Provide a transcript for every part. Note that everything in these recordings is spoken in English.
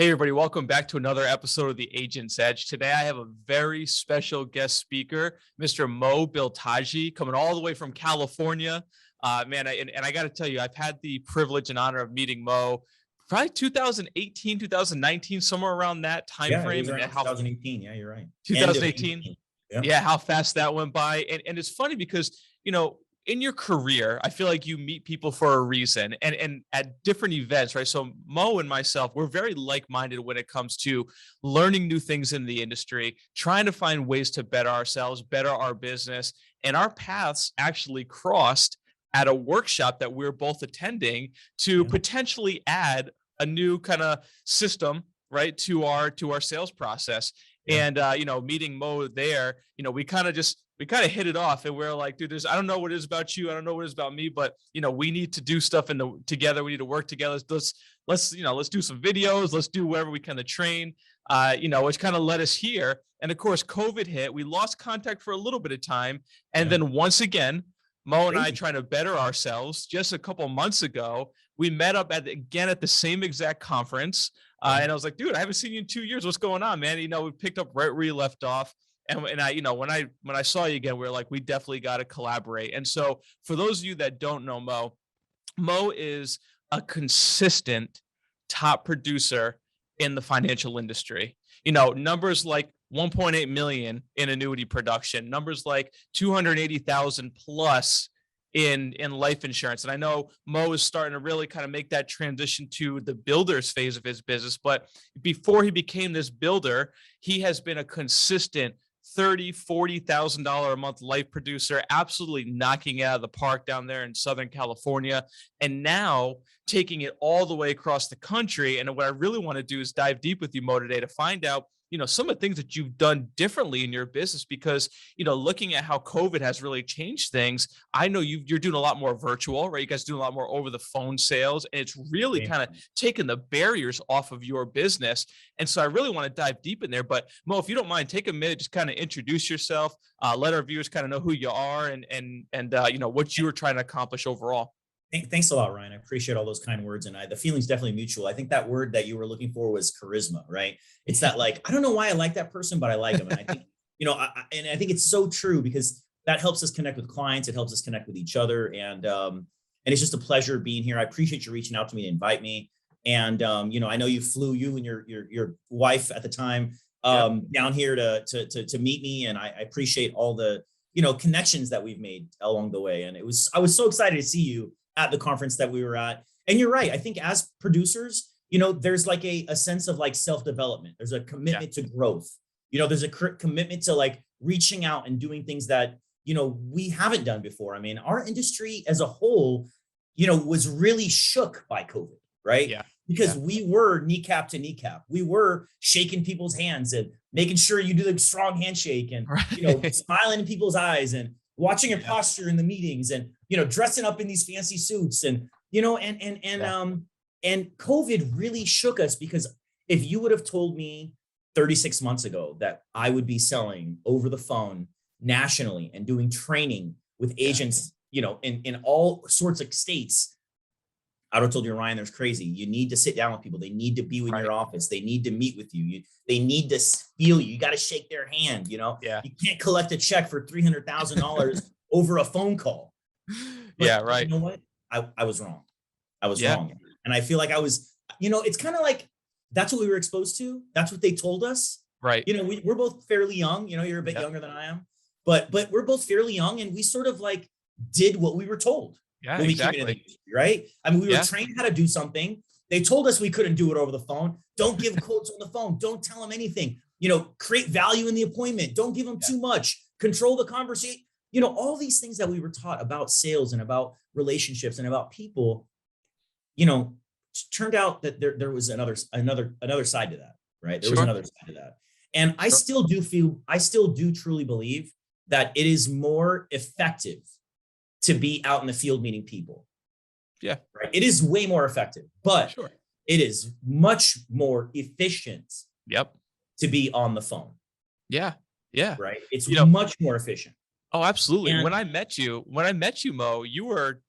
Hey, everybody, welcome back to another episode of the Agent's Edge. Today, I have a very special guest speaker, Mr. Moe Biltagi, coming all the way from California. And I got to tell you, I've had the privilege and honor of meeting Moe probably 2018, 2019, somewhere around that time Yeah, it frame. was around 2018. Yeah, you're right. End of 2018. 18. Yeah. Yeah, how fast that went by. And it's funny because, in your career, I feel like you meet people for a reason and at different events, right? So Mo and myself, we're very like-minded when it comes to learning new things in the industry, trying to find ways to better ourselves, better our business. And our paths actually crossed at a workshop that we're both attending to potentially add a new kind of system, right, to our sales process. And meeting Mo there, we kind of hit it off, and we're like, dude, I don't know what it is about you, I don't know what it is about me, but we need to do stuff together. We need to work together. Let's do some videos. Let's do wherever we kind of train. Which kind of led us here. And of course, COVID hit. We lost contact for a little bit of time, and then once again, Mo and I trying to better ourselves. Just a couple months ago, we met up at the same exact conference. And I was like, dude, I haven't seen you in 2 years. What's going on, man? We picked up right where you left off. And I, when I saw you again, we were like, we definitely got to collaborate. And so for those of you that don't know Mo is a consistent top producer in the financial industry. Numbers like 1.8 million in annuity production, numbers like 280,000 plus in life insurance. And I know Mo is starting to really kind of make that transition to the builder's phase of his business. But before he became this builder, he has been a consistent $30,000-$40,000 a month life producer, absolutely knocking it out of the park down there in Southern California, and now taking it all the way across the country. And what I really want to do is dive deep with you, Mo, today to find out some of the things that you've done differently in your business, because, looking at how COVID has really changed things, I know you're doing a lot more virtual, right? You guys doing a lot more over the phone sales, and it's really kind of taking the barriers off of your business. And so I really want to dive deep in there. But Mo, if you don't mind, take a minute, just kind of introduce yourself, let our viewers kind of know who you are and what you were trying to accomplish overall. Thanks a lot, Ryan. I appreciate all those kind words. And the feeling's definitely mutual. I think that word that you were looking for was charisma, right? It's that, like, I don't know why I like that person, but I like them. And I think, I think it's so true, because that helps us connect with clients. It helps us connect with each other. And it's just a pleasure being here. I appreciate you reaching out to me to invite me. And, I know you and your wife at the time down here to meet me. And I appreciate all the, connections that we've made along the way. And I was so excited to see you at the conference that we were at. And you're right. I think as producers, there's like a sense of like self-development. There's a commitment to growth. There's a commitment to like reaching out and doing things that, we haven't done before. I mean, our industry as a whole, was really shook by COVID, right? Yeah. Because we were kneecap to kneecap. We were shaking people's hands and making sure you do the strong handshake and, smiling in people's eyes and watching your posture in the meetings and, dressing up in these fancy suits and, and COVID really shook us, because if you would have told me 36 months ago that I would be selling over the phone nationally and doing training with agents, in all sorts of states, I would have told you, Ryan, there's crazy. You need to sit down with people. They need to be in your office. They need to meet with you. They need to feel you. You got to shake their hand. You can't collect a check for $300,000 over a phone call. But you know what? I was wrong. I was wrong. And I feel like I was, it's kind of like, that's what we were exposed to. That's what they told us. Right. We're both fairly young, you're a bit younger than I am, but we're both fairly young, and we sort of like did what we were told. Yeah, when we came into the industry, right? I mean, we were trained how to do something. They told us we couldn't do it over the phone. Don't give quotes on the phone. Don't tell them anything. Create value in the appointment. Don't give them too much. Control the conversation. All these things that we were taught about sales and about relationships and about people, turned out that there was another side to that, right? There was another side to that. And I still do truly believe that it is more effective to be out in the field meeting people. Yeah. Right. It is way more effective, but it is much more efficient. Yep. To be on the phone. Yeah. Yeah. Right. It's much more efficient. Oh, absolutely. And When I met you, Mo, you were,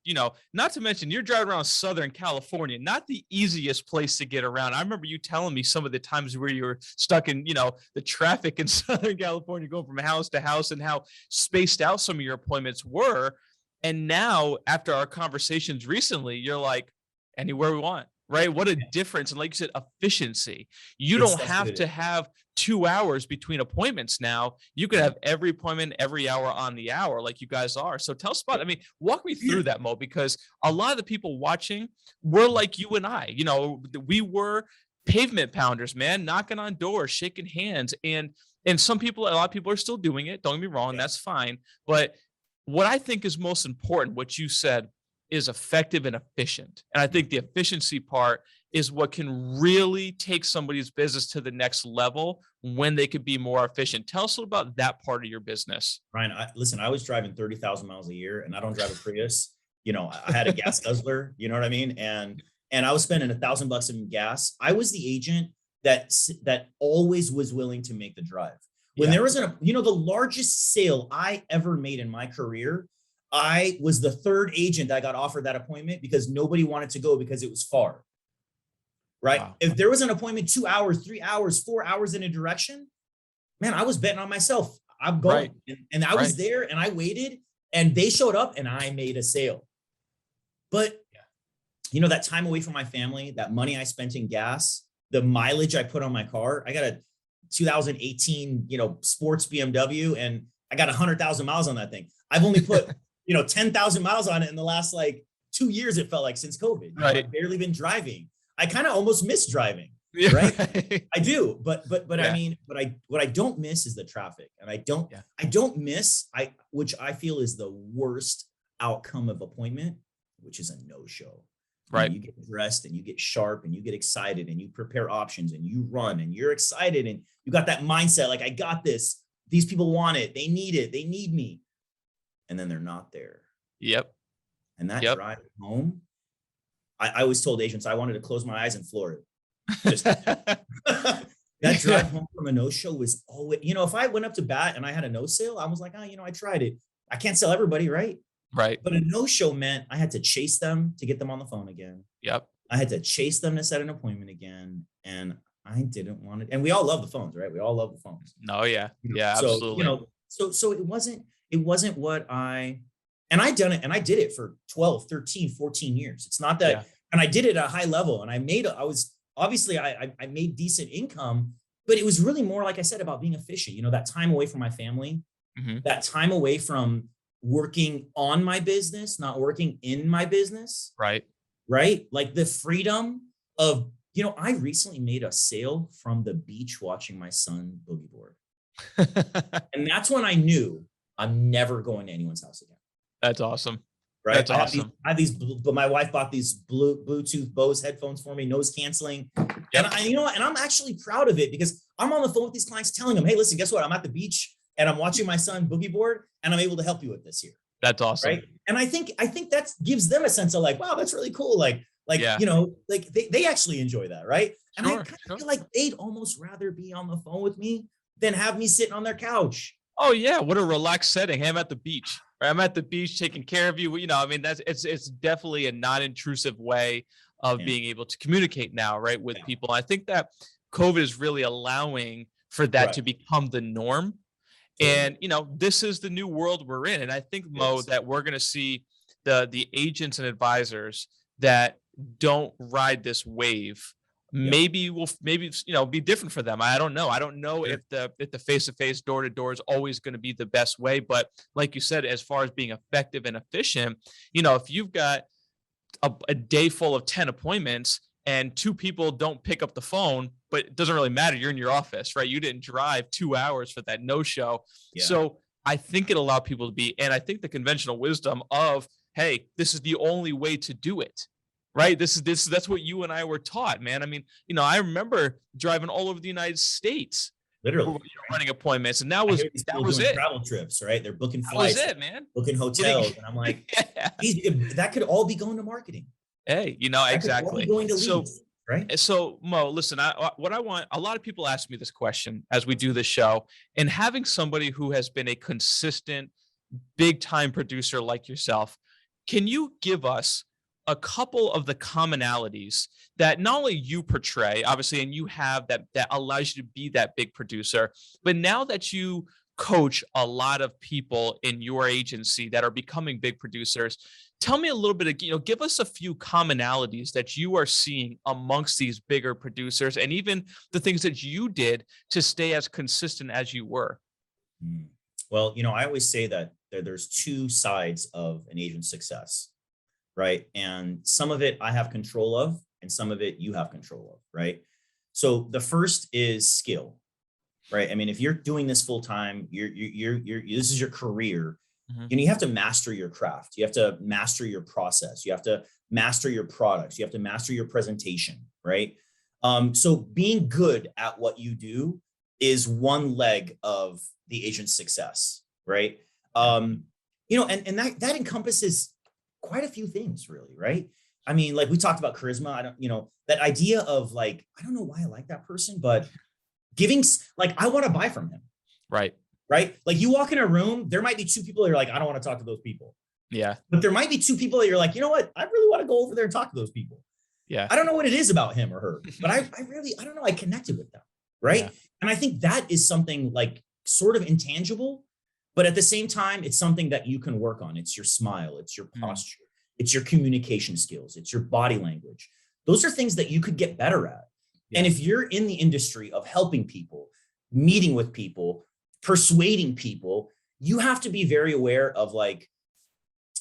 not to mention you're driving around Southern California, not the easiest place to get around. I remember you telling me some of the times where you were stuck in, the traffic in Southern California, going from house to house, and how spaced out some of your appointments were. And now, after our conversations recently, you're like, anywhere we want, right? What a difference. And like you said, efficiency. You don't that's what have it to is. have 2 hours between appointments now. You could have every appointment every hour on the hour, like you guys are. So tell us about, I mean, walk me Yeah. through that, Mo, because a lot of the people watching were like you and I. We were pavement pounders, man, knocking on doors, shaking hands. And a lot of people are still doing it. Don't get me wrong, Yeah. that's fine. But what I think is most important, what you said, is effective and efficient. And I think the efficiency part is what can really take somebody's business to the next level when they could be more efficient. Tell us about that part of your business. Ryan, listen, I was driving 30,000 miles a year and I don't drive a Prius. I had a gas guzzler, you know what I mean? And I was spending $1,000 in gas. I was the agent that always was willing to make the drive. When Yeah. there was the largest sale I ever made in my career, I was the third agent that got offered that appointment because nobody wanted to go because it was far. Right? Wow. If there was an appointment 2 hours, 3 hours, 4 hours in a direction, man, I was betting on myself. I'm Right. going. And I was there and I waited and they showed up and I made a sale. But that time away from my family, that money I spent in gas, the mileage I put on my car, I got a 2018, sports BMW, and I got 100,000 miles on that thing. I've only put, 10,000 miles on it in the last 2 years. It felt like since COVID. Right. I've barely been driving. I kind of almost miss driving. Yeah. Right. I do. But Yeah. I mean, what I don't miss is the traffic. And I don't miss, which I feel is the worst outcome of appointment, which is a no-show. Right. You get dressed and you get sharp and you get excited and you prepare options and you run and you're excited and you got that mindset, like, I got this. These people want it. They need it. They need me. And then they're not there. Yep. And that drive home, I always told agents I wanted to close my eyes and floor it. Just that drive home from a no-show was always, if I went up to bat and I had a no sale, I was like, I tried it. I can't sell everybody, right? Right. But a no-show meant I had to chase them to get them on the phone again. Yep. I had to chase them to set an appointment again. And I didn't want it. And we all love the phones, right? We all love the phones. No, yeah. Yeah, So, absolutely. So it wasn't what and I done it and I did it for 12, 13, 14 years. It's not that, and I did it at a high level and I made decent income, but it was really more, like I said, about being efficient, that time away from my family, that time away from working on my business, not working in my business. Right. Right. Like the freedom of, I recently made a sale from the beach watching my son boogie board. And that's when I knew I'm never going to anyone's house again. That's awesome. Right. That's awesome. I have these, but my wife bought these Bluetooth Bose headphones for me, noise canceling. And and I'm actually proud of it because I'm on the phone with these clients telling them, hey, listen, guess what? I'm at the beach and I'm watching my son boogie board and I'm able to help you with this here. That's awesome. Right. And I think that gives them a sense of like, wow, that's really cool. They actually enjoy that. Right. And I kind of feel like they'd almost rather be on the phone with me than have me sitting on their couch. Oh yeah. What a relaxed setting. Hey, I'm at the beach. Right? I'm at the beach taking care of you. I mean, it's definitely a non-intrusive way of being able to communicate now, right, with people. I think that COVID is really allowing for that to become the norm. And, this is the new world we're in. And I think, Mo, that we're going to see the agents and advisors that don't ride this wave. Maybe be different for them. I don't know. I don't know if the face-to-face, door-to-door is always going to be the best way. But like you said, as far as being effective and efficient, if you've got a day full of 10 appointments and 2 people don't pick up the phone, but it doesn't really matter. You're in your office, right? You didn't drive 2 hours for that no-show. Yeah. So I think it allowed people to be, and I think the conventional wisdom of, hey, this is the only way to do it. Right. That's what you and I were taught, man. I mean, I remember driving all over the United States, literally running appointments. And that was it. Travel trips, right? They're booking flights, that was it, man. Booking hotels. And I'm like, that could all be going to marketing. Hey, exactly. Going to leads, right? So Mo, listen, what I want, a lot of people ask me this question as we do this show, and having somebody who has been a consistent big time producer like yourself, can you give us a couple of the commonalities that not only you portray, obviously, and you have that allows you to be that big producer, but now that you coach a lot of people in your agency that are becoming big producers, tell me a little bit of, give us a few commonalities that you are seeing amongst these bigger producers, and even the things that you did to stay as consistent as you were. Mm. Well, I always say that there's two sides of an agent's success, right? And some of it I have control of, and some of it you have control of, right? So the first is skill, right? I mean, if you're doing this full time, this is your career. Mhm. You have to master your craft. You have to master your process. You have to master your products. You have to master your presentation, right? So being good at what you do is one leg of the agent's success, right? And that encompasses quite a few things, really, right? I mean, like we talked about charisma. I don't, that idea of like, I don't know why I like that person, but like, I want to buy from him. Right. Right. Like you walk in a room, there might be two people that you're like, I don't want to talk to those people. Yeah. But there might be two people that you're like, you know what? I really want to go over there and talk to those people. Yeah. I don't know what it is about him or her, but I don't know. I connected with them. Right. Yeah. And I think that is something like sort of intangible, but at the same time, it's something that you can work on. It's your smile. It's your posture. It's your communication skills. It's your body language. Those are things that you could get better at. Yeah. And if you're in the industry of helping people, meeting with people, persuading people, you have to be very aware of like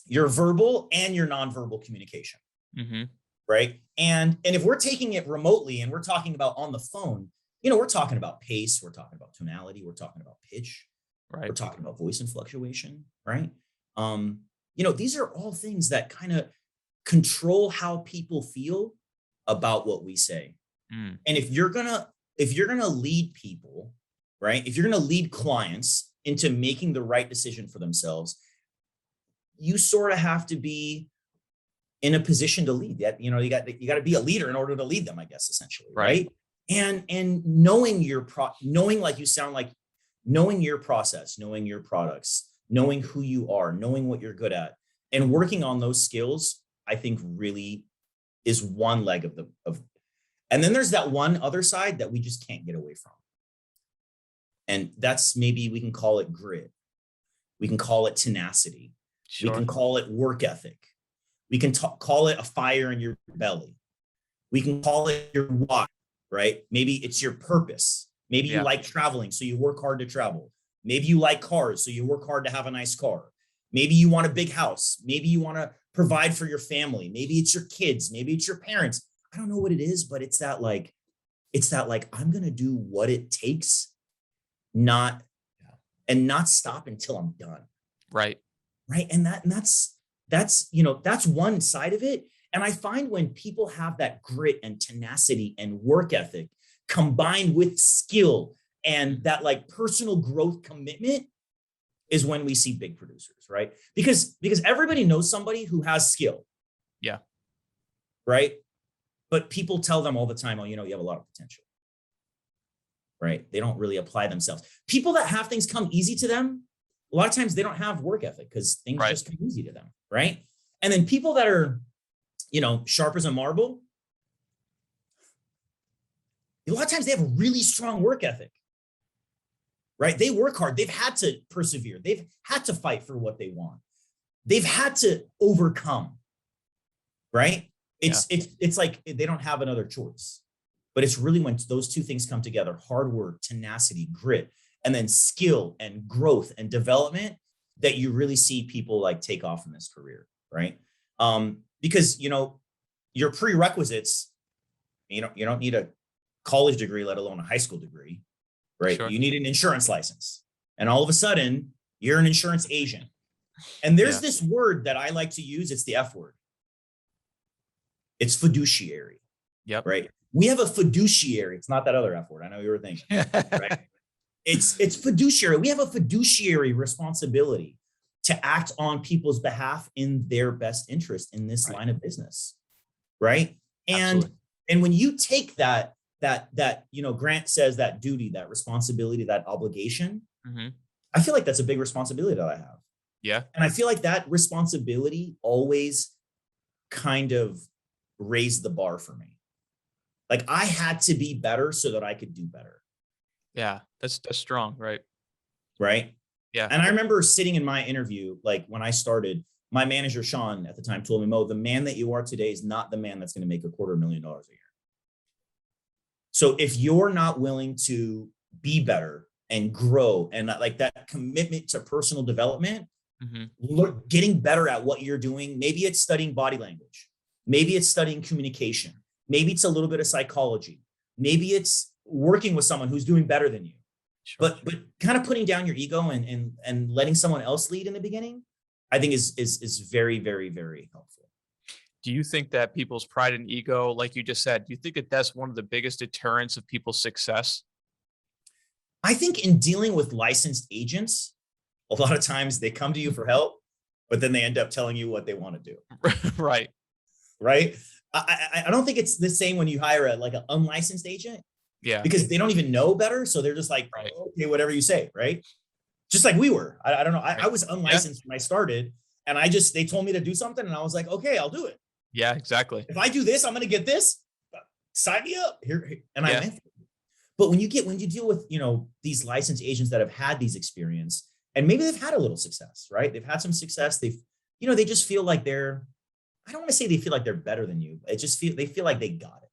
your verbal and your nonverbal communication. Mm-hmm. Right. And if we're taking it remotely and we're talking about on the phone, we're talking about pace, we're talking about tonality, we're talking about pitch, right? We're talking about voice and fluctuation, right? These are all things that kind of control how people feel about what we say. Mm. And if you're gonna lead people, right? If you're going to lead clients into making the right decision for themselves, you sort of have to be in a position to lead. That you got to be a leader in order to lead them, I guess, essentially, right? And knowing knowing like you sound like, knowing your process, knowing your products, knowing who you are, knowing what you're good at, and working on those skills, I think really is one leg of. And then there's that one other side that we just can't get away from. And that's, maybe we can call it grit. We can call it tenacity. Sure. We can call it work ethic. We can call it a fire in your belly. We can call it your why, right? Maybe it's your purpose. Maybe you like traveling, so you work hard to travel. Maybe you like cars, so you work hard to have a nice car. Maybe you want a big house. Maybe you want to provide for your family. Maybe it's your kids. Maybe it's your parents. I don't know what it is, but it's that like, I'm going to do what it takes, not stop until I'm done. Right. And that's one side of it. And I find when people have that grit and tenacity and work ethic combined with skill and that like personal growth commitment is when we see big producers, right? Because everybody knows somebody who has skill. Yeah. Right. But people tell them all the time, oh, you have a lot of potential. Right? They don't really apply themselves. People that have things come easy to them, a lot of times they don't have work ethic because things just come easy to them. Right. And then people that are, sharp as a marble, a lot of times they have a really strong work ethic. Right? They work hard. They've had to persevere. They've had to fight for what they want. They've had to overcome. Right? It's like they don't have another choice. But it's really when those two things come together, hard work, tenacity, grit, and then skill and growth and development, that you really see people like take off in this career, right? Because, your prerequisites, you don't need a college degree, let alone a high school degree, right? Sure. You need an insurance license. And all of a sudden, you're an insurance agent. And there's this word that I like to use. It's the F word. It's fiduciary. Yep. Right. We have a fiduciary. It's not that other F word. I know you were thinking, right? It's fiduciary. We have a fiduciary responsibility to act on people's behalf in their best interest in this line of business. Right. And when you take that, Grant says that duty, that responsibility, that obligation, I feel like that's a big responsibility that I have. Yeah. And I feel like that responsibility always kind of raised the bar for me. Like I had to be better so that I could do better. Yeah. That's strong. Right. Right. Yeah. And I remember sitting in my interview, like when I started, my manager, Sean, at the time told me, Mo, the man that you are today is not the man that's going to make $250,000 a year. So if you're not willing to be better and grow and like that commitment to personal development, look, getting better at what you're doing, maybe it's studying body language, maybe it's studying communication, maybe it's a little bit of psychology, maybe it's working with someone who's doing better than you. Sure. But kind of putting down your ego and letting someone else lead in the beginning, I think is very, very, very helpful. Do you think that people's pride and ego, like you just said, do you think that that's one of the biggest deterrents of people's success? I think in dealing with licensed agents, a lot of times they come to you for help, but then they end up telling you what they want to do. Right. Right. I don't think it's the same when you hire an unlicensed agent. Yeah. Because they don't even know better. So they're just like, right. Okay, whatever you say. Right. Just like we were. I don't know. I was unlicensed when I started and they told me to do something and I was like, okay, I'll do it. Yeah, exactly. If I do this, I'm going to get this. Sign me up here. And I went. But when you deal with, these licensed agents that have had these experience and maybe they've had a little success, right? They've had some success. They just feel like I don't want to say they feel like they're better than you. They feel like they got it.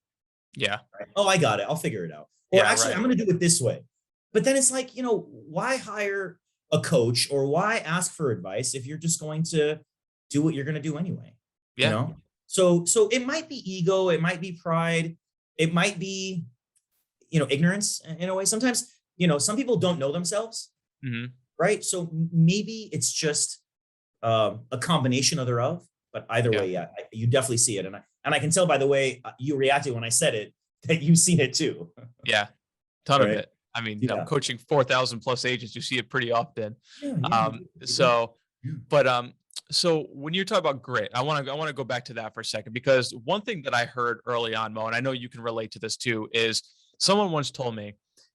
Yeah. Right? Oh, I got it. I'll figure it out. Or actually, I'm going to do it this way. But then it's like, why hire a coach or why ask for advice if you're just going to do what you're going to do anyway? Yeah. So it might be ego. It might be pride. It might be, ignorance in a way. Sometimes, some people don't know themselves. Right. So maybe it's just a combination of thereof. But either way, you definitely see it. And I can tell by the way you reacted when I said it that you've seen it too. Yeah. Ton of it. I mean, I'm coaching 4,000 plus agents. You see it pretty often. So when you talk about grit, I want to go back to that for a second, because one thing that I heard early on, Mo, and I know you can relate to this too, is someone once told me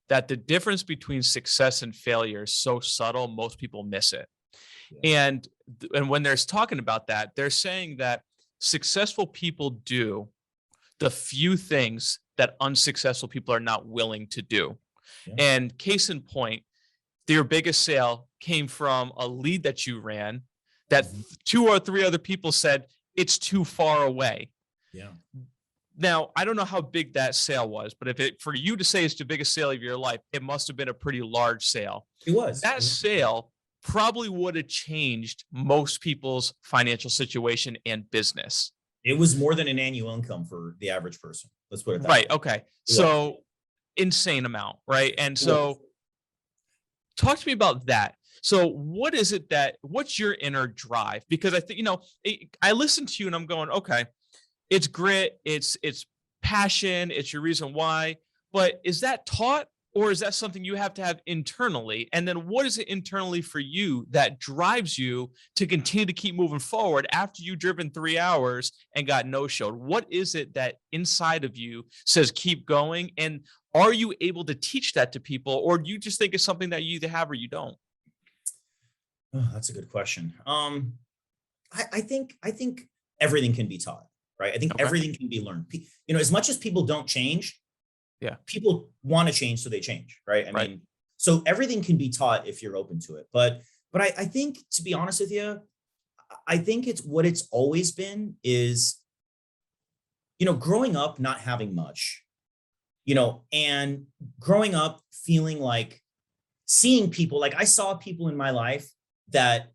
that the difference between success and failure is so subtle, most people miss it. And when they're talking about that, they're saying that successful people do the few things that unsuccessful people are not willing to do. And case in point, your biggest sale came from a lead that you ran that 2 or 3 other people said it's too far away. Yeah. Now, I don't know how big that sale was, but for you to say it's the biggest sale of your life, it must have been a pretty large sale. It was. That sale probably would have changed most people's financial situation and business. It was more than an annual income for the average person. Let's put it that way. Okay. So insane amount, right? And so talk to me about that. So what is it what's your inner drive? Because I think, I listen to you and I'm going, okay, it's grit, it's passion, it's your reason why, but is that taught? Or is that something you have to have internally? And then what is it internally for you that drives you to continue to keep moving forward after you've driven 3 hours and got no-showed? What is it that inside of you says keep going? And are you able to teach that to people? Or do you just think it's something that you either have or you don't? Oh, that's a good question. I think everything can be taught, right? I think everything can be learned. As much as people don't change, people want to change, so they change, right? I mean, so everything can be taught if you're open to it. But I think, to be honest with you, I think it's always been is, growing up not having much, and growing up feeling like seeing people, like I saw people in my life that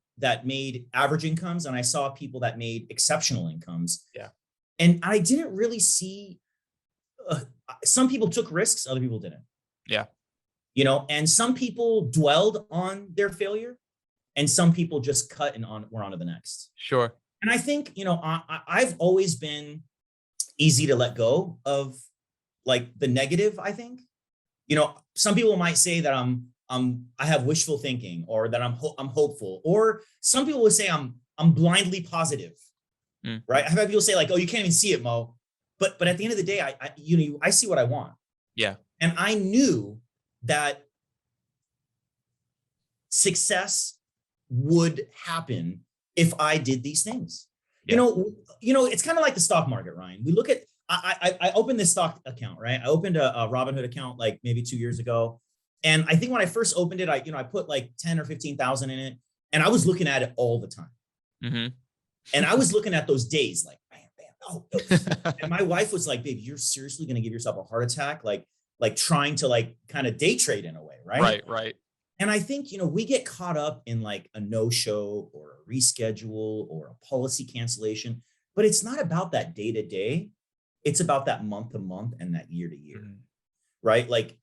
made average incomes, and I saw people that made exceptional incomes. Yeah. And I didn't really see some people took risks, other people didn't. Yeah. And some people dwelled on their failure and some people just cut and we're on to the next. Sure. And I think, I've always been easy to let go of like the negative, I think. Some people might say that I have wishful thinking or that I'm hopeful, or some people would say I'm blindly positive. Right? I've had people say like, oh, you can't even see it, Mo. But at the end of the day, I see what I want. Yeah. And I knew that success would happen if I did these things. Yeah. It's kind of like the stock market, Ryan. We look at, I opened this stock account, right? I opened a Robinhood account like maybe 2 years ago. And I think when I first opened it, I put like 10 or 15,000 in it, and I was looking at it all the time. Mm-hmm. And I was looking at those days like, bam, bam, oh. And my wife was like, babe, you're seriously going to give yourself a heart attack? Like trying to like kind of day trade in a way, right? Right. And I think, we get caught up in like a no-show or a reschedule or a policy cancellation, but it's not about that day to day. It's about that month to month and that year to year, right? Like,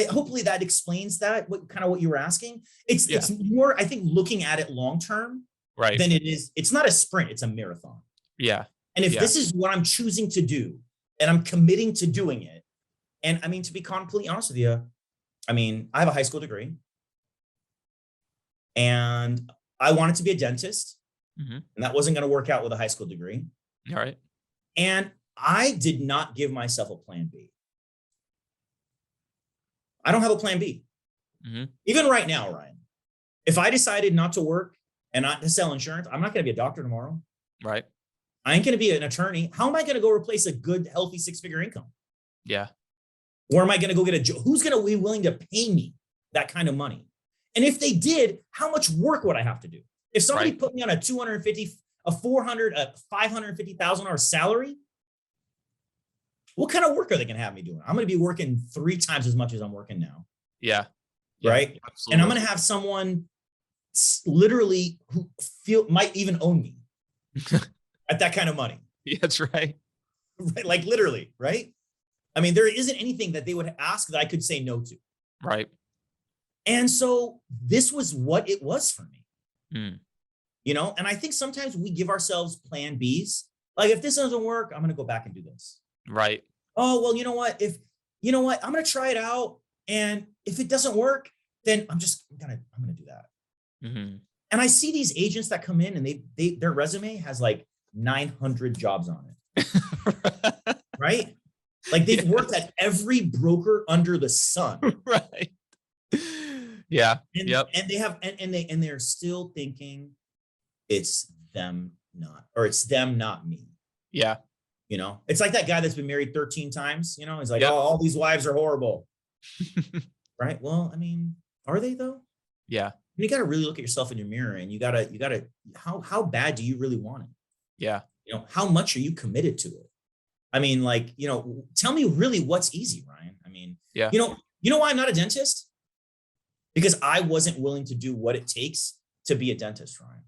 hopefully that explains that, what you were asking. It's more, I think, looking at it long-term than it is. It's not a sprint, it's a marathon. Yeah. And if this is what I'm choosing to do and I'm committing to doing it, and I mean, to be completely honest with you, I mean, I have a high school degree and I wanted to be a dentist, and that wasn't going to work out with a high school degree. All right. And I did not give myself a plan B. I don't have a plan B. Even right now, Ryan, if I decided not to work and not to sell insurance, I'm not going to be a doctor tomorrow. Right. I ain't going to be an attorney. How am I going to go replace a good, healthy 6-figure income? Yeah. Or am I going to go get a job? Who's going to be willing to pay me that kind of money? And if they did, how much work would I have to do? If somebody put me on a 250, a 400, a $550,000 salary, what kind of work are they going to have me doing? I'm going to be working 3 times as much as I'm working now. Yeah. Right. Absolutely. And I'm going to have someone literally who might even own me at that kind of money. Yeah, that's right. Like literally, right? I mean, there isn't anything that they would ask that I could say no to. Right. And so this was what it was for me. And I think sometimes we give ourselves plan Bs. Like, if this doesn't work, I'm going to go back and do this. Right. Oh, well, you know what? I'm going to try it out. And if it doesn't work, then I'm going to do that. And I see these agents that come in and their resume has like 900 jobs on it. Right? Like they've worked at every broker under the sun. Right. Yeah. And they have, and they're still thinking it's them, not me. Yeah. It's like that guy that's been married 13 times, he's like, oh, all these wives are horrible. Right. Well, I mean, are they though? Yeah. You got to really look at yourself in your mirror, and you got to, how bad do you really want it? Yeah. How much are you committed to it? I mean, like, tell me really what's easy, Ryan. I mean, you know why I'm not a dentist? Because I wasn't willing to do what it takes to be a dentist, Ryan.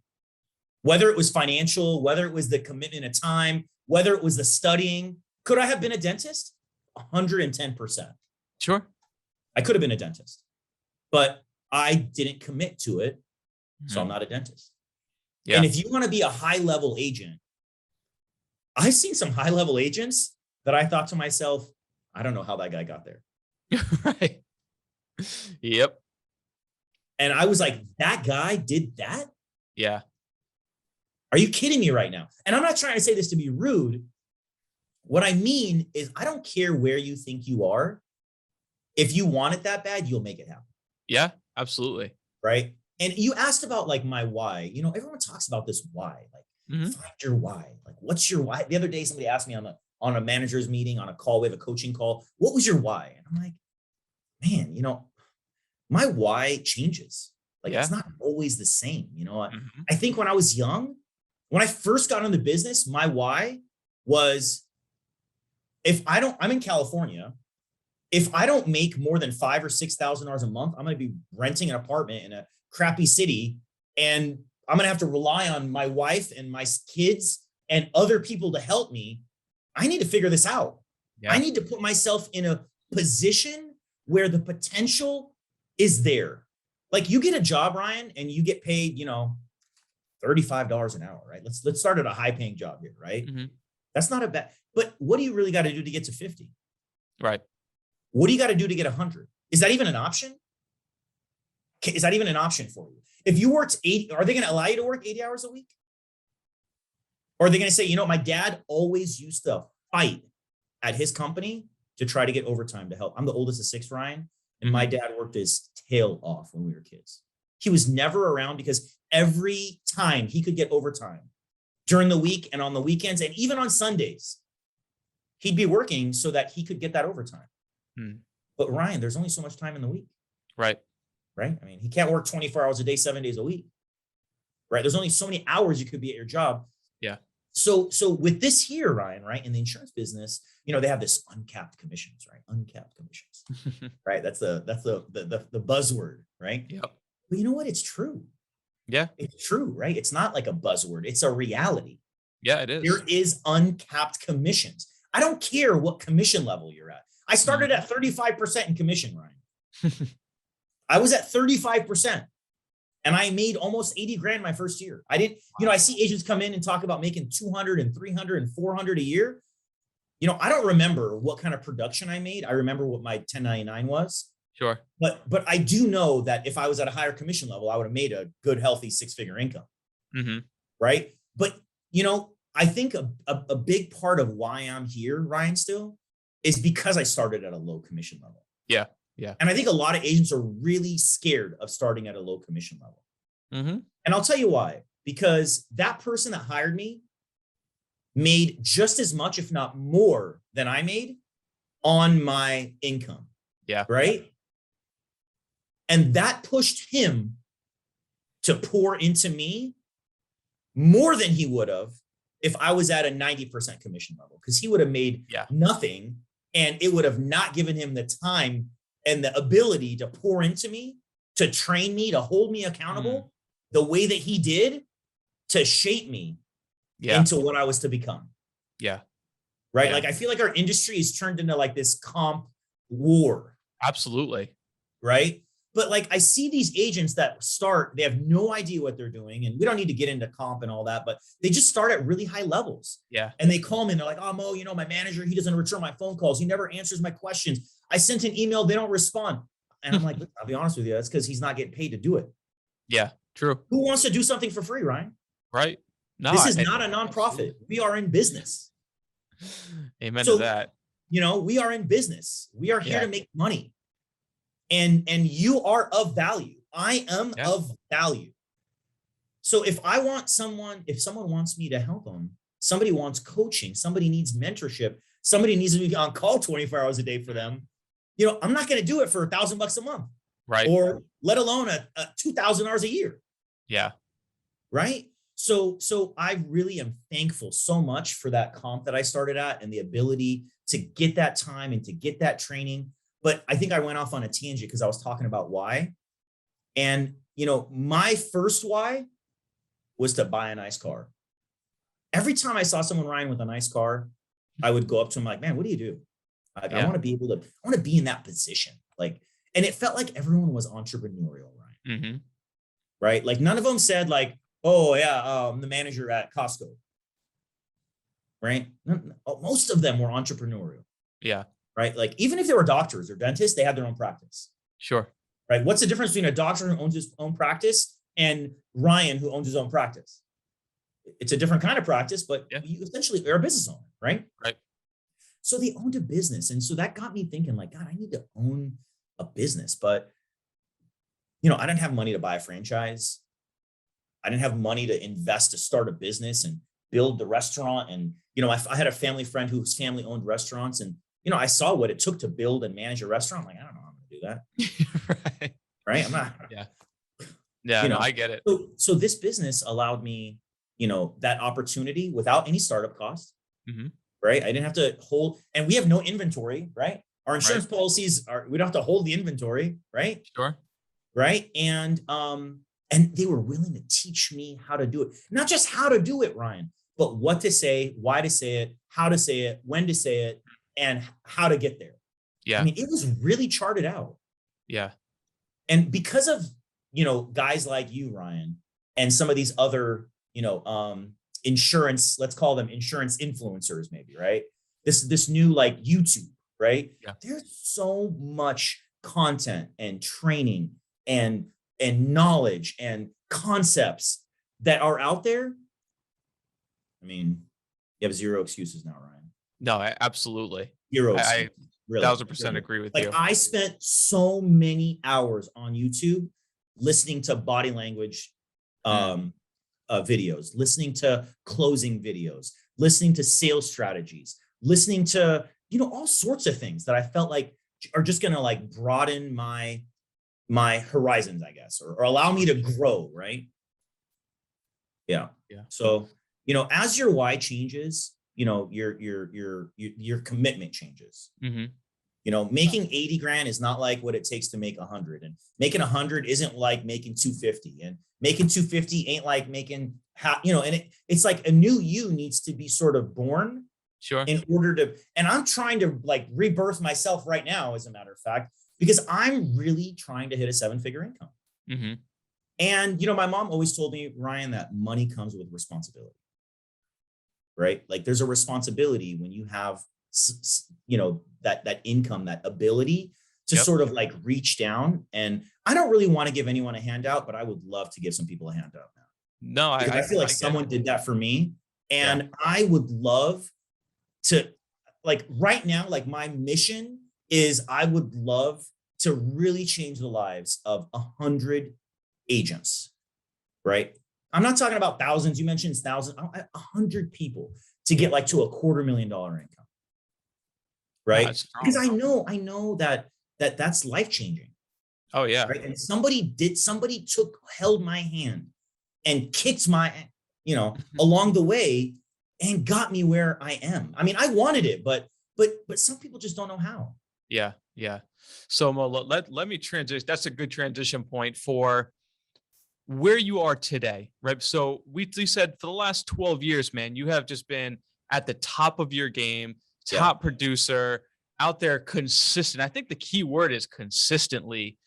Whether it was financial, whether it was the commitment of time, whether it was the studying. Could I have been a dentist? 110%. Sure. I could have been a dentist, but I didn't commit to it. So I'm not a dentist. Yeah. And if you want to be a high-level agent, I've seen some high-level agents that I thought to myself, I don't know how that guy got there. Right. Yep. And I was like, that guy did that? Yeah. Are you kidding me right now? And I'm not trying to say this to be rude. What I mean is, I don't care where you think you are. If you want it that bad, you'll make it happen. Yeah, absolutely. Right. And you asked about like my why. Everyone talks about this why. Like, find your why. Like, what's your why? The other day, somebody asked me on a manager's meeting, on a call, we have a coaching call. What was your why? And I'm like, man, my why changes. Like, it's not always the same. I think when I was young, when I first got into business, my why was, I'm in California. If I don't make more than $5,000 or $6,000 a month, I'm going to be renting an apartment in a crappy city, and I'm going to have to rely on my wife and my kids and other people to help me. I need to figure this out. Yeah. I need to put myself in a position where the potential is there. Like, you get a job, Ryan, and you get paid, $35 an hour, right? Let's start at a high paying job here, right? That's not a bad, but what do you really got to do to get to 50? Right. What do you got to do to get 100? Is that even an option? Is that even an option for you? If you worked 80, are they going to allow you to work 80 hours a week? Or are they going to say, my dad always used to fight at his company to try to get overtime to help. I'm the oldest of 6, Ryan, and my dad worked his tail off when we were kids. He was never around because every time he could get overtime during the week and on the weekends and even on Sundays, he'd be working so that he could get that overtime. But Ryan, there's only so much time in the week. Right. Right. I mean, he can't work 24 hours a day, 7 days a week. Right. There's only so many hours you could be at your job. Yeah. So with this here, Ryan, right, in the insurance business, they have this uncapped commissions, right? Uncapped commissions. Right. That's the buzzword, right? Yep. But you know what? It's true. Yeah. It's true, right? It's not like a buzzword. It's a reality. Yeah, it is. There is uncapped commissions. I don't care what commission level you're at. I started at 35% in commission, Ryan. I was at 35% and I made almost 80 grand my first year. I didn't, I see agents come in and talk about making 200 and 300 and 400 a year. I don't remember what kind of production I made. I remember what my 1099 was. Sure. But I do know that if I was at a higher commission level, I would have made a good, healthy 6-figure income. Right. But, I think a big part of why I'm here, Ryan, still is because I started at a low commission level. Yeah. Yeah. And I think a lot of agents are really scared of starting at a low commission level. And I'll tell you why, because that person that hired me made just as much, if not more than I made on my income. Yeah. Right. And that pushed him to pour into me more than he would have if I was at a 90% commission level, because he would have made nothing and it would have not given him the time and the ability to pour into me, to train me, to hold me accountable the way that he did, to shape me into what I was to become. Yeah. Right. Yeah. Like, I feel like our industry is turned into like this comp war. Absolutely. Right. But like, I see these agents that start, they have no idea what they're doing. And we don't need to get into comp and all that, but they just start at really high levels. Yeah. And they call me and they're like, oh, Mo, my manager, he doesn't return my phone calls. He never answers my questions. I sent an email. They don't respond. And I'm like, I'll be honest with you. That's because he's not getting paid to do it. Yeah. True. Who wants to do something for free, Ryan? Right. No, this is not a nonprofit. Absolutely. We are in business. Amen to that. We are in business. We are here to make money. And you are of value. I am of value. So if someone wants me to help them, somebody wants coaching, somebody needs mentorship, somebody needs to be on call 24 hours a day for them, I'm not going to do it for $1,000 a month. Right. Or let alone a 2,000 hours a year. Yeah. Right. So I really am thankful so much for that comp that I started at and the ability to get that time and to get that training. But I think I went off on a tangent because I was talking about why. And, my first why was to buy a nice car. Every time I saw someone, Ryan, with a nice car, I would go up to him like, man, what do you do? Like, I want to be in that position. Like, and it felt like everyone was entrepreneurial, Ryan. Right. Like none of them said like, oh yeah, I'm the manager at Costco. Right. Most of them were entrepreneurial. Yeah. Right. Like even if they were doctors or dentists, they had their own practice. Sure. Right. What's the difference between a doctor who owns his own practice and Ryan who owns his own practice? It's a different kind of practice, but you essentially are a business owner, right? Right. So they owned a business. And so that got me thinking like, God, I need to own a business. But, I didn't have money to buy a franchise. I didn't have money to invest to start a business and build the restaurant. And, I had a family friend whose family owned restaurants. And, I saw what it took to build and manage a restaurant. I'm like, I don't know how I'm going to do that. Right. Right. I'm not. Yeah. Yeah. No, I get it. So this business allowed me, that opportunity without any startup cost. Right. I didn't have to hold, and we have no inventory, right? Our insurance policies we don't have to hold the inventory. Right. Sure. Right. And they were willing to teach me how to do it. Not just how to do it, Ryan, but what to say, why to say it, how to say it, when to say it, and how to get there. Yeah. I mean, it was really charted out. Yeah. And because of, guys like you, Ryan, and some of these other, insurance, let's call them insurance influencers, maybe, right? This new like YouTube, right? Yeah. There's so much content and training and knowledge and concepts that are out there. I mean, you have zero excuses now, Ryan. No, absolutely. Zero I really, 1,000% agree with you. I spent so many hours on YouTube listening to body language videos, listening to closing videos, listening to sales strategies, listening to, all sorts of things that I felt like are just going to like broaden my horizons, I guess, or allow me to grow. Right. Yeah. Yeah. So, as your why changes, your commitment changes. Mm-hmm. Making 80 grand is not like what it takes to make 100, and making 100 isn't like making 250, and making 250 ain't like making and it's like a new you needs to be sort of born. Sure. In order to, and I'm trying to like rebirth myself right now, as a matter of fact, because I'm really trying to hit a 7-figure income. Mm-hmm. And, my mom always told me, Ryan, that money comes with responsibility, right? Like there's a responsibility when you have, that income, that ability to sort of like reach down. And I don't really want to give anyone a handout, but I would love to give some people a handout now. No, I feel like someone did that for me. And I would love to, like right now, like my mission is I would love to really change the lives of 100 agents, right? I'm not talking about thousands. You mentioned thousands, 100 people to get like to $250,000 income, right? Because I know that's life-changing. Oh yeah. Right. And somebody held my hand and kicked my, along the way and got me where I am. I mean, I wanted it, but some people just don't know how. Yeah. Yeah. So Mo, let me transition. That's a good transition point for where you are today, right? So we said for the last 12 years, man, you have just been at the top of your game, top producer out there, consistent. I think the key word is consistently,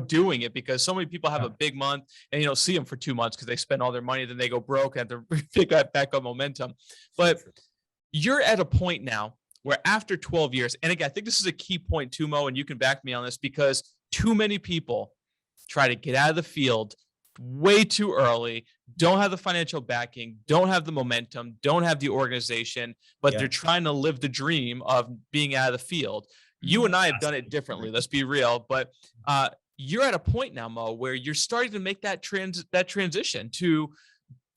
doing it, because so many people have a big month and you don't see them for 2 months because they spend all their money, then they go broke and have to pick up back up momentum. But you're at a point now where after 12 years, and again, I think this is a key point too, Mo, and you can back me on this, because too many people try to get out of the field way too early, don't have the financial backing, don't have the momentum, don't have the organization, but they're trying to live the dream of being out of the field. You and I have done it differently. Let's be real. But you're at a point now, Mo, where you're starting to make that transition to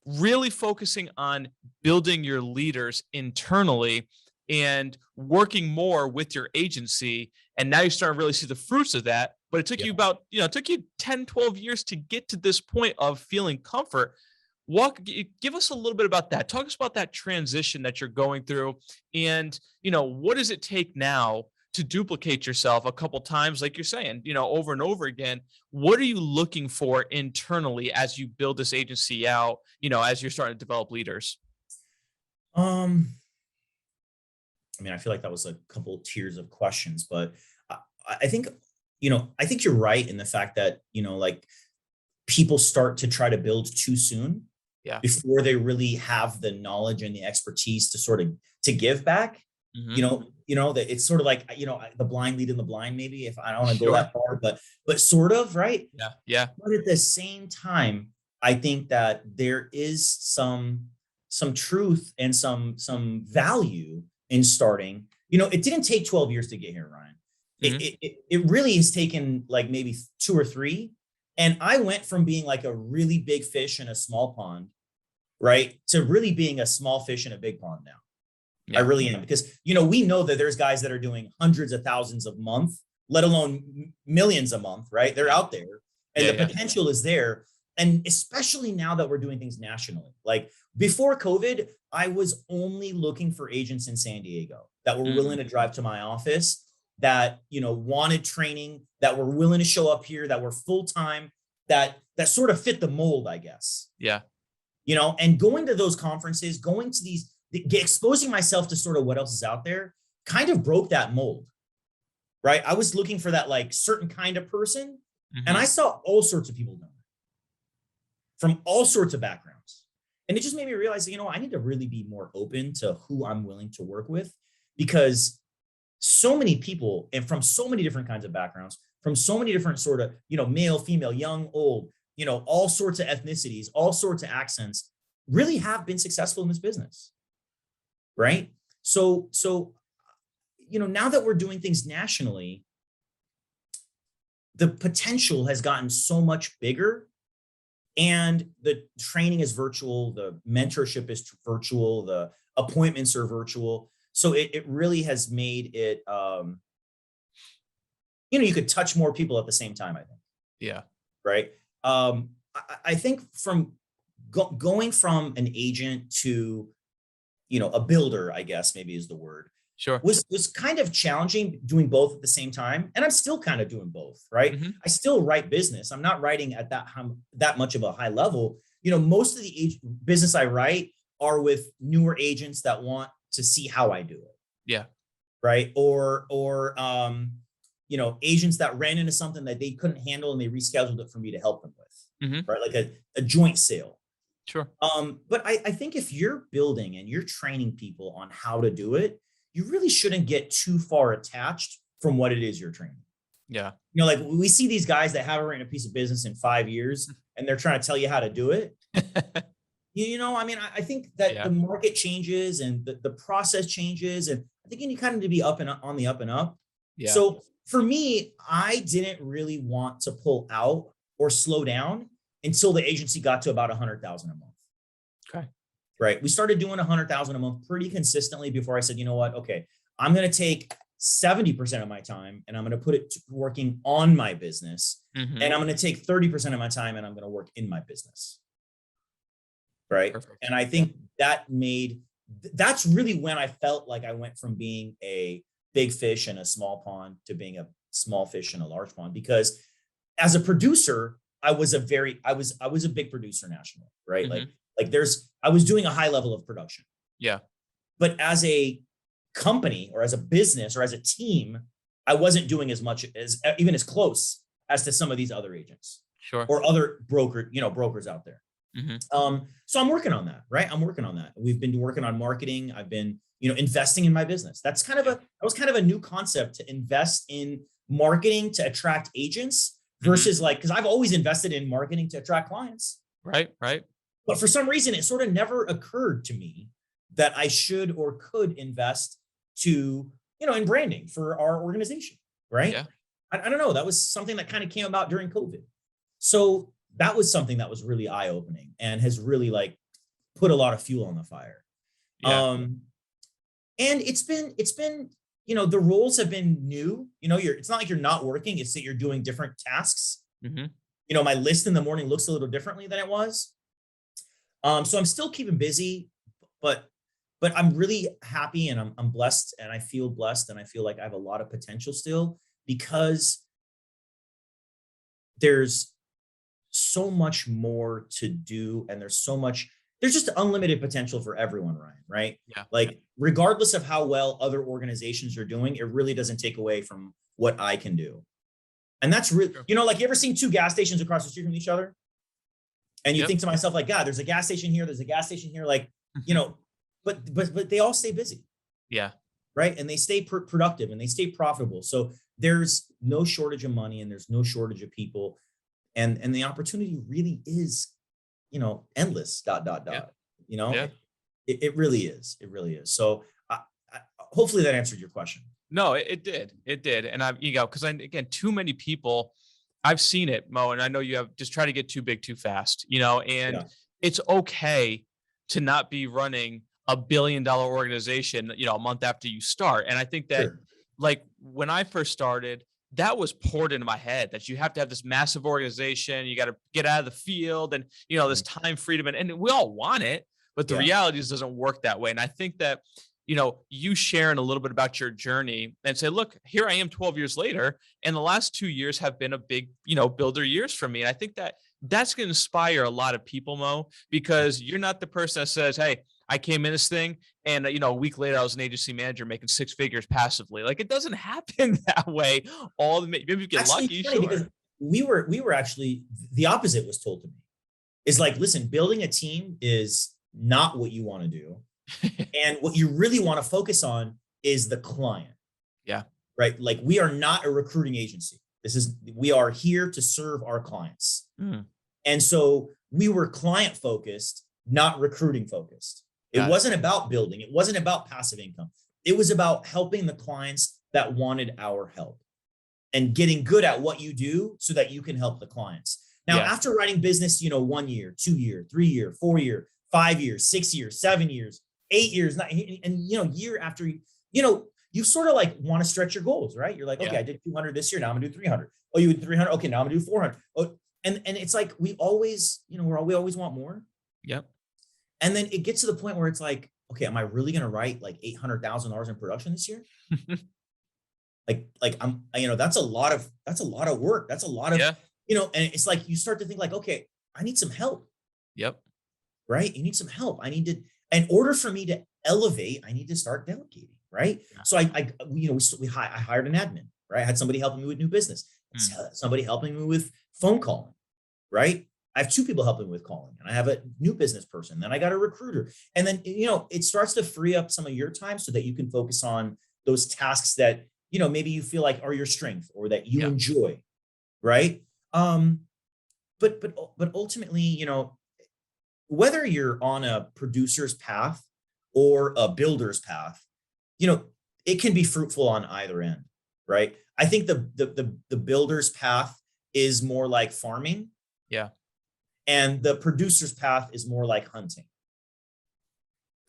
really focusing on building your leaders internally and working more with your agency. And now you're starting to really see the fruits of that. But it took you about, it took you 10, 12 years to get to this point of feeling comfort. Give us a little bit about that. Talk us about that transition that you're going through. And, what does it take now to duplicate yourself a couple times, like you're saying, over and over again? What are you looking for internally as you build this agency out, as you're starting to develop leaders? I mean, I feel like that was a couple tiers of questions, but I think, I think you're right in the fact that, like people start to try to build too soon before they really have the knowledge and the expertise to sort of to give back. Mm-hmm. That it's sort of like, the blind leading the blind, maybe, if I don't want to go that far, but sort of, right. Yeah. Yeah. But at the same time, I think that there is some truth and some value in starting. It didn't take 12 years to get here, Ryan. Mm-hmm. It really has taken like maybe 2 or 3. And I went from being like a really big fish in a small pond, right, to really being a small fish in a big pond now. Yeah. I really am, because, we know that there's guys that are doing hundreds of thousands a month, let alone millions a month, right? They're out there, and the potential is there. And especially now that we're doing things nationally, like before COVID, I was only looking for agents in San Diego that were willing to drive to my office, that, wanted training, that were willing to show up here, that were full-time, that sort of fit the mold, I guess. Yeah. And going to those conferences, going to these, exposing myself to sort of what else is out there, kind of broke that mold, right? I was looking for that like certain kind of person. Mm-hmm. And I saw all sorts of people doing it from all sorts of backgrounds. And it just made me realize, I need to really be more open to who I'm willing to work with, because so many people, and from so many different kinds of backgrounds, from so many different sort of, male, female, young, old, all sorts of ethnicities, all sorts of accents, really have been successful in this business. Right. So, now that we're doing things nationally, the potential has gotten so much bigger, and the training is virtual, the mentorship is virtual, the appointments are virtual. So it really has made it, you could touch more people at the same time, I think. Yeah. Right. I think from going from an agent to, a builder, I guess maybe is the word, Sure. was kind of challenging doing both at the same time. And I'm still kind of doing both, right? Hmm. I still write business. I'm not writing at that much of a high level. Most of the business I write are with newer agents that want to see how I do it. Yeah. Right. Or agents that ran into something that they couldn't handle and they rescheduled it for me to help them with. Hmm. Right. Like a joint sale. Sure. But I think if you're building and you're training people on how to do it, you really shouldn't get too far attached from what it is you're training. Yeah. Like we see these guys that haven't written a piece of business in 5 years and they're trying to tell you how to do it. I think that the market changes and the process changes. And I think you kind of need to be on the up and up. Yeah. So for me, I didn't really want to pull out or slow down until the agency got to about 100,000 a month. Okay. Right. We started doing 100,000 a month pretty consistently before I said, you know what? Okay, I'm going to take 70% of my time and I'm going to put it to working on my business. Mm-hmm. And I'm going to take 30% of my time and I'm going to work in my business. Right. Perfect. And I think that's really when I felt like I went from being a big fish in a small pond to being a small fish in a large pond, because as a producer, I was a big producer nationally, right? Mm-hmm. I was doing a high level of production. Yeah. But as a company or as a business or as a team, I wasn't doing as much as even as close as to some of these other agents. Sure. Or other brokers out there. Mm-hmm. So I'm working on that, right? I'm working on that. We've been working on marketing. I've been, investing in my business. That was kind of a new concept, to invest in marketing to attract agents versus because I've always invested in marketing to attract clients. Right. Right. But for some reason, it sort of never occurred to me that I should or could invest in branding for our organization. Right. Yeah. I don't know. That was something that kind of came about during COVID. So that was something that was really eye-opening and has really put a lot of fuel on the fire. Yeah. And it's been, the roles have been new. It's not like you're not working. It's that you're doing different tasks. Mm-hmm. My list in the morning looks a little differently than it was. So I'm still keeping busy, but I'm really happy and I'm blessed, and I feel blessed, and I feel like I have a lot of potential still, because there's so much more to do, and there's just unlimited potential for everyone, Ryan, right? Yeah. Regardless of how well other organizations are doing, it really doesn't take away from what I can do. And that's really, you ever seen two gas stations across the street from each other? And you think to myself, God, there's a gas station here, there's a gas station here, but they all stay busy. Yeah. Right. And they stay productive and they stay profitable. So there's no shortage of money and there's no shortage of people. And the opportunity really is, endless, ... Yeah. It really is. It really is. So hopefully that answered your question. No, it did. It did. And because again, too many people, I've seen it, Mo, and I know you have, just try to get too big too fast, and it's okay to not be running $1 billion organization, a month after you start. And I think that when I first started, that was poured into my head that you have to have this massive organization. You got to get out of the field and, this time freedom, and we all want it, but the reality is it doesn't work that way. And I think that, you sharing a little bit about your journey and say, look, here I am 12 years later. And the last 2 years have been a big, builder years for me. And I think that that's going to inspire a lot of people, Mo, because you're not the person that says, hey, I came in this thing and, a week later I was an agency manager making 6 figures passively. It doesn't happen that way. Maybe you get lucky. Sure. Because we were actually, the opposite was told to me. Is listen, building a team is not what you want to do. And what you really want to focus on is the client. Yeah. Right. We are not a recruiting agency. We are here to serve our clients. And so we were client focused, not recruiting focused. It wasn't about building. It wasn't about passive income. It was about helping the clients that wanted our help. and getting good at what you do so that you can help the clients. Now, after writing business, 1 year, 2 year, 3 year, 4 year, 5 years, 6 years, 7 years, 8 years, and year after, you sort of like want to stretch your goals, right? You're like, okay, I did 200 this year. Now I'm gonna do 300. Oh, you did 300. Okay, now I'm gonna do 400. Oh, and it's like, we always, we always want more. Yep. And then it gets to the point where it's like, okay, am I really gonna write like $800,000 in production this year? like I'm, that's a lot of work. That's a lot of, and it's like, you start to think like, okay, I need some help. Yep. Right. You need some help. In order for me to elevate, I need to start delegating. Right. Yeah. So I hired an admin, right? I had somebody helping me with new business, somebody helping me with phone calling. Right. I have 2 people helping me with calling, and I have a new business person. Then I got a recruiter. And then, it starts to free up some of your time so that you can focus on those tasks that, maybe you feel like are your strength or that you enjoy. Right. But ultimately, whether you're on a producer's path or a builder's path, it can be fruitful on either end. Right. I think the builder's path is more like farming. Yeah. And the producer's path is more like hunting.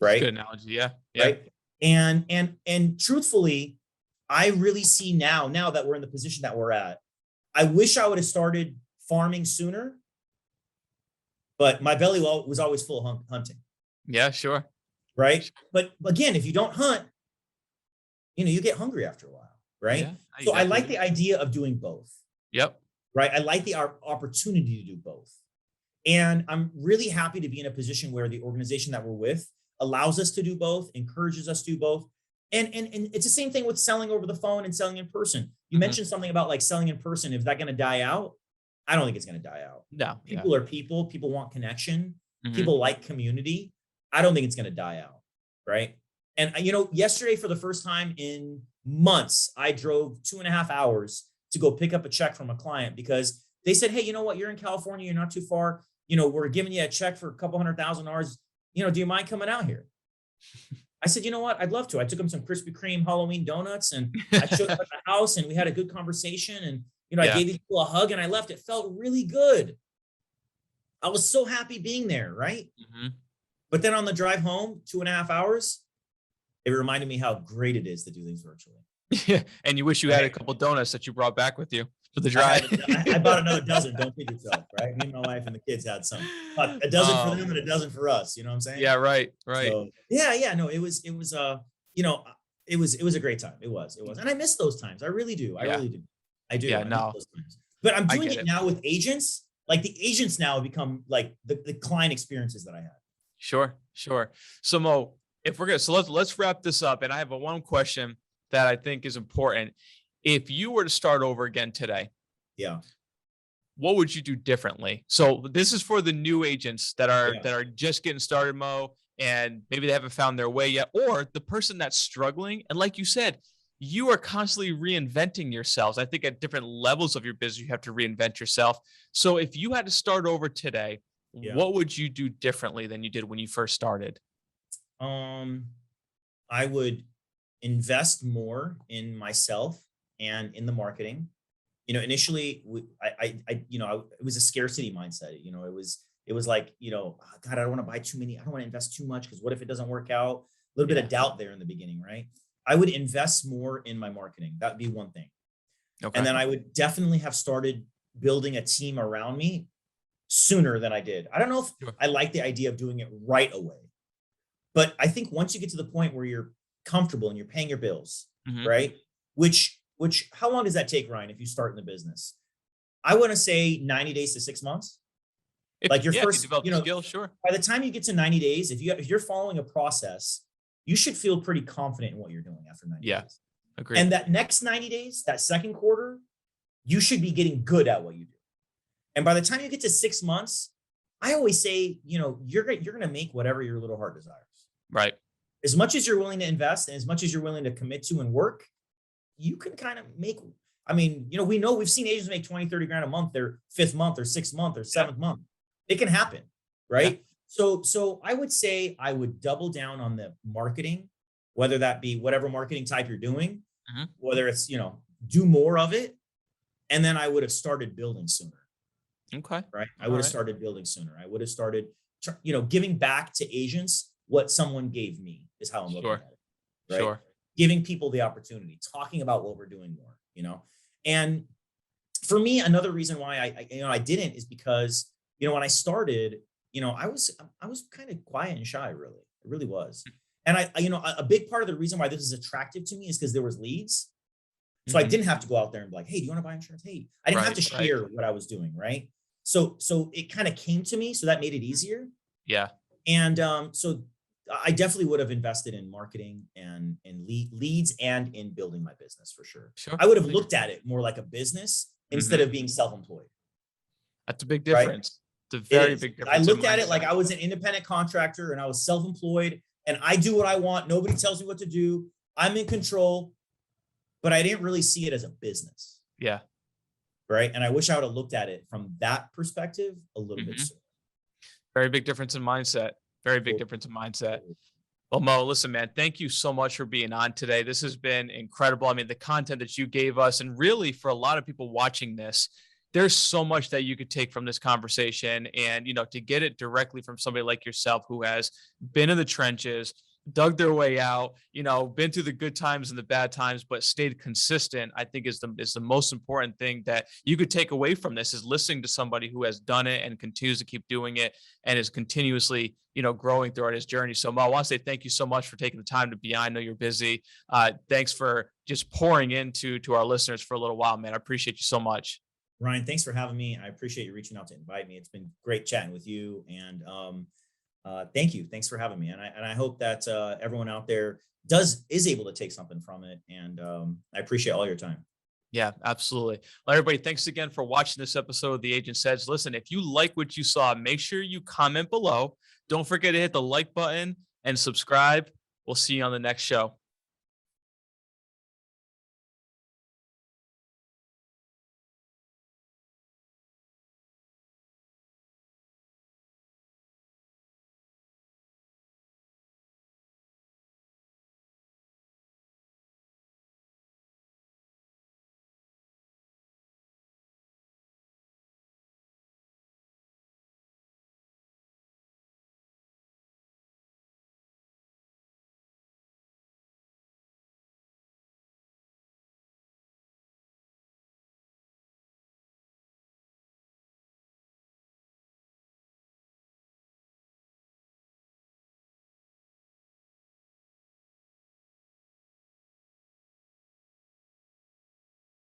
Right. Good analogy. Yeah. Right. And truthfully, I really see now that we're in the position that we're at, I wish I would have started farming sooner, but my belly was always full of hunting. Yeah, sure. Right. But again, if you don't hunt, you get hungry after a while. Right. Yeah, so I like the idea of doing both. Yep. Right. I like the opportunity to do both. And I'm really happy to be in a position where the organization that we're with allows us to do both, encourages us to do both. And it's the same thing with selling over the phone and selling in person. You mentioned something about like selling in person. Is that going to die out? I don't think it's going to die out. No. People are people. People want connection. People like community. I don't think it's going to die out. Right. And, yesterday, for the first time in months, I drove 2.5 hours to go pick up a check from a client because they said, hey, you know what? You're in California. You're not too far. We're giving you a check for a couple $100,000. Do you mind coming out here? I said, you know what? I'd love to. I took them some Krispy Kreme Halloween donuts, and I showed up at the house, and we had a good conversation. And, I gave these people a hug, and I left. It felt really good. I was so happy being there. Right. But then on the drive home, 2.5 hours, it reminded me how great it is to do things virtually. Yeah. And you wish you had a couple donuts that you brought back with you for the drive. I bought another dozen. Don't kid yourself. Right. Me and my wife and the kids had some. But a dozen for them and a dozen for us. You know what I'm saying? Yeah. Right. So, yeah. No, it was a great time. It was. And I miss those times. I really do. I do. Yeah. I no. miss those times. But I'm doing it now with agents. Like the agents now have become like the client experiences that I had. Sure. So Mo, if we're good, so let's wrap this up. And I have one question that I think is important. If you were to start over again today, what would you do differently? So this is for the new agents that are just getting started, Mo, and maybe they haven't found their way yet, or the person that's struggling. And like you said, you are constantly reinventing yourselves. I think at different levels of your business, you have to reinvent yourself. So if you had to start over today, what would you do differently than you did when you first started? I would invest more in myself and in the marketing. Initially, it was a scarcity mindset. It was like, oh, God, I don't want to buy too many. I don't want to invest too much because what if it doesn't work out? A little bit of doubt there in the beginning, right? I would invest more in my marketing. That'd be one thing. Okay. And then I would definitely have started building a team around me sooner than I did. I don't know if I like the idea of doing it right away, but I think once you get to the point where you're comfortable and you're paying your bills, right? Which how long does that take, Ryan, if you start in the business? I want to say 90 days to 6 months. Like your first, if you develop skill, sure. By the time you get to 90 days, if you're following a process, you should feel pretty confident in what you're doing after 90 days. Agreed. And that next 90 days, that second quarter, you should be getting good at what you do. And by the time you get to 6 months, I always say, you're going to make whatever your little heart desires. Right. As much as you're willing to invest and as much as you're willing to commit to and work, you can kind of make, we've seen agents make 20, 30 grand a month, their 5th month or 6th month or 7th month. It can happen. Right. Yeah. So I would say I would double down on the marketing, whether that be whatever marketing type you're doing, whether it's, do more of it, And then I would have started building sooner, Okay. right? I All would have right. started building sooner. I would have started, giving back to agents what someone gave me is how I'm looking Sure. at it, right? Sure. Giving people the opportunity, talking about what we're doing more. And for me, another reason why I didn't is because, when I started, I was kind of quiet and shy, really. It really was. And a big part of the reason why this is attractive to me is because there was leads. So I Mhm. didn't have to go out there and be like, hey, do you want to buy insurance? Hey, I didn't have Right. to Right. share what I was doing, right? So it kind of came to me, so that made it easier. Yeah. And so I definitely would have invested in marketing and leads and in building my business for sure. Sure. I would have looked at it more like a business instead Mhm. of being self-employed, That's a big right? difference. It's a It very is. big I difference in looked at it like mindset. I was an independent contractor and I was self-employed and I do what I want. Nobody tells me what to do. I'm in control, but I didn't really see it as a business, Yeah. right? And I wish I would have looked at it from that perspective a little bit Mhm. sooner. Very big difference in mindset. Very big difference in mindset. Well, Mo, listen, man, thank you so much for being on today. This has been incredible. I mean, the content that you gave us, and really for a lot of people watching this, there's so much that you could take from this conversation. And, to get it directly from somebody like yourself who has been in the trenches, dug their way out, been through the good times and the bad times, but stayed consistent, I think is the most important thing that you could take away from this is listening to somebody who has done it and continues to keep doing it and is continuously, growing throughout his journey. So Mo, I want to say thank you so much for taking the time to be on. I know you're busy. Thanks for just pouring into our listeners for a little while, man. I appreciate you so much. Ryan, thanks for having me. I appreciate you reaching out to invite me. It's been great chatting with you. And thank you. Thanks for having me. And I hope that everyone out there is able to take something from it. And I appreciate all your time. Yeah, absolutely. Well, everybody, thanks again for watching this episode of The Agent Says. Listen, if you like what you saw, make sure you comment below. Don't forget to hit the like button and subscribe. We'll see you on the next show.